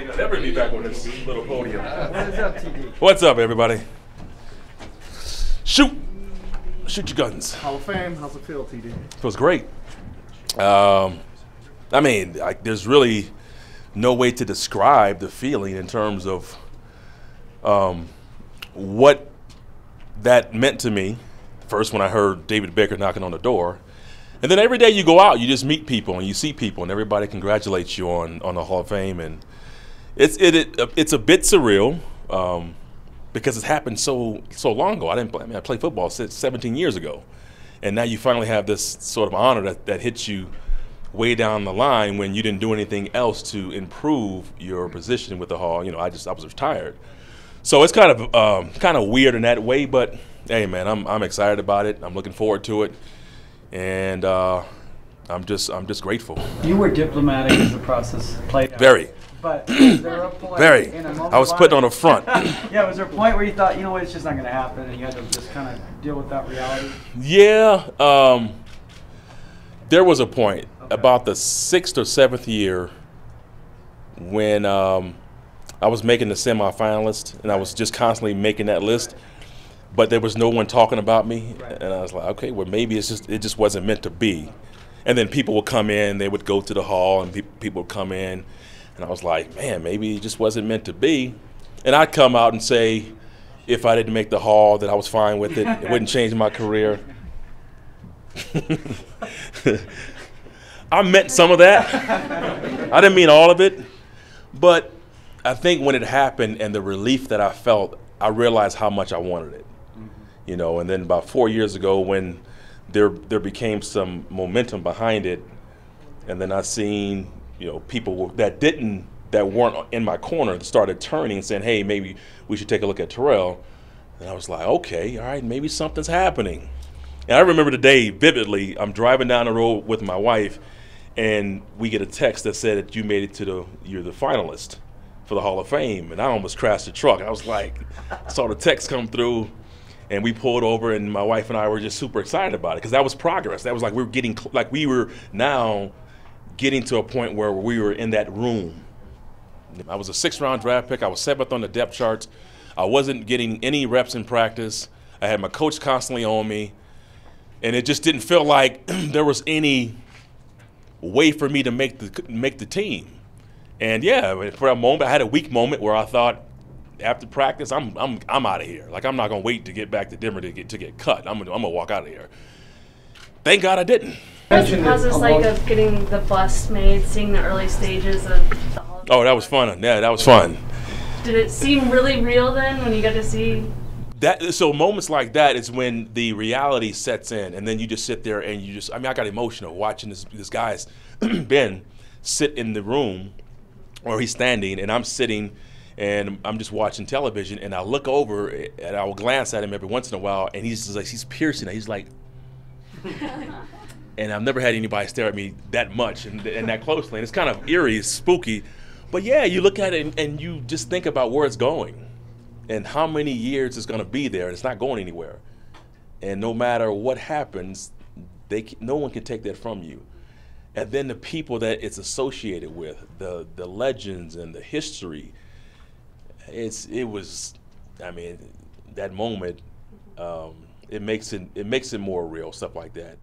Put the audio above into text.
think I'll ever be back on this little podium. What's up, TD? What's up, everybody? Shoot your guns. Hall of Fame. How's it feel, TD? Feels great. I mean, there's really no way to describe the feeling in terms of what that meant to me. First, when I heard David Baker knocking on the door, and then every day you go out, you just meet people and you see people, and everybody congratulates you on the Hall of Fame, and it's a bit surreal because it's happened so long ago. I played football 17 years ago, and now you finally have this sort of honor that hits you way down the line when you didn't do anything else to improve your position with the Hall. You know, I was retired, so it's kind of weird in that way. But hey, man, I'm excited about it. I'm looking forward to it, and I'm just grateful. You were diplomatic as the process played out. Very. But was there a point in a moment I was putting on the front. Yeah, was there a point where you thought, you know what, it's just not going to happen, and you had to just kind of deal with that reality? Yeah, there was a point about the 6th or 7th year when I was making the semifinalist, and I was just constantly making that list, but there was no one talking about me, and I was like, okay, well, maybe it just wasn't meant to be. And then people would come in, they would go to the Hall, and people would come in, and I was like, man, maybe it just wasn't meant to be. And I'd come out and say, if I didn't make the Hall, that I was fine with it. It wouldn't change my career. I meant some of that. I didn't mean all of it. But I think when it happened and the relief that I felt, I realized how much I wanted it. You know, and then about 4 years ago when there became some momentum behind it, and then I seen, you know, people that weren't in my corner started turning and saying, hey, maybe we should take a look at Terrell. And I was like, okay, all right, maybe something's happening. And I remember the day vividly. I'm driving down the road with my wife, and we get a text that said that you're the finalist for the Hall of Fame. And I almost crashed the truck. I was like, saw the text come through, and we pulled over, and my wife and I were just super excited about it because that was progress. That was like we were now getting to a point where we were in that room. I was a 6th-round draft pick. I was 7th on the depth charts. I wasn't getting any reps in practice. I had my coach constantly on me, and it just didn't feel like there was any way for me to make the team. And yeah, for a moment, I had a weak moment where I thought, after practice, I'm out of here. Like, I'm not gonna wait to get back to Denver to get cut. I'm gonna walk out of here. Thank God I didn't. What's the process like of getting the bust made, seeing the early stages of the Hall? Oh, that was fun. Yeah, that was fun. Did it seem really real then when you got to see? So moments like that is when the reality sets in, and then you just sit there and I got emotional watching this guy's Ben sit in the room, or he's standing, and I'm sitting, and I'm just watching television, and I look over, and I will glance at him every once in a while, and he's piercing it. He's like, and I've never had anybody stare at me that much and that closely, and it's kind of eerie, it's spooky. But yeah, you look at it and you just think about where it's going and how many years it's going to be there, and it's not going anywhere. And no matter what happens, no one can take that from you. And then the people that it's associated with, the legends and the history, that moment, it makes it more real, stuff like that.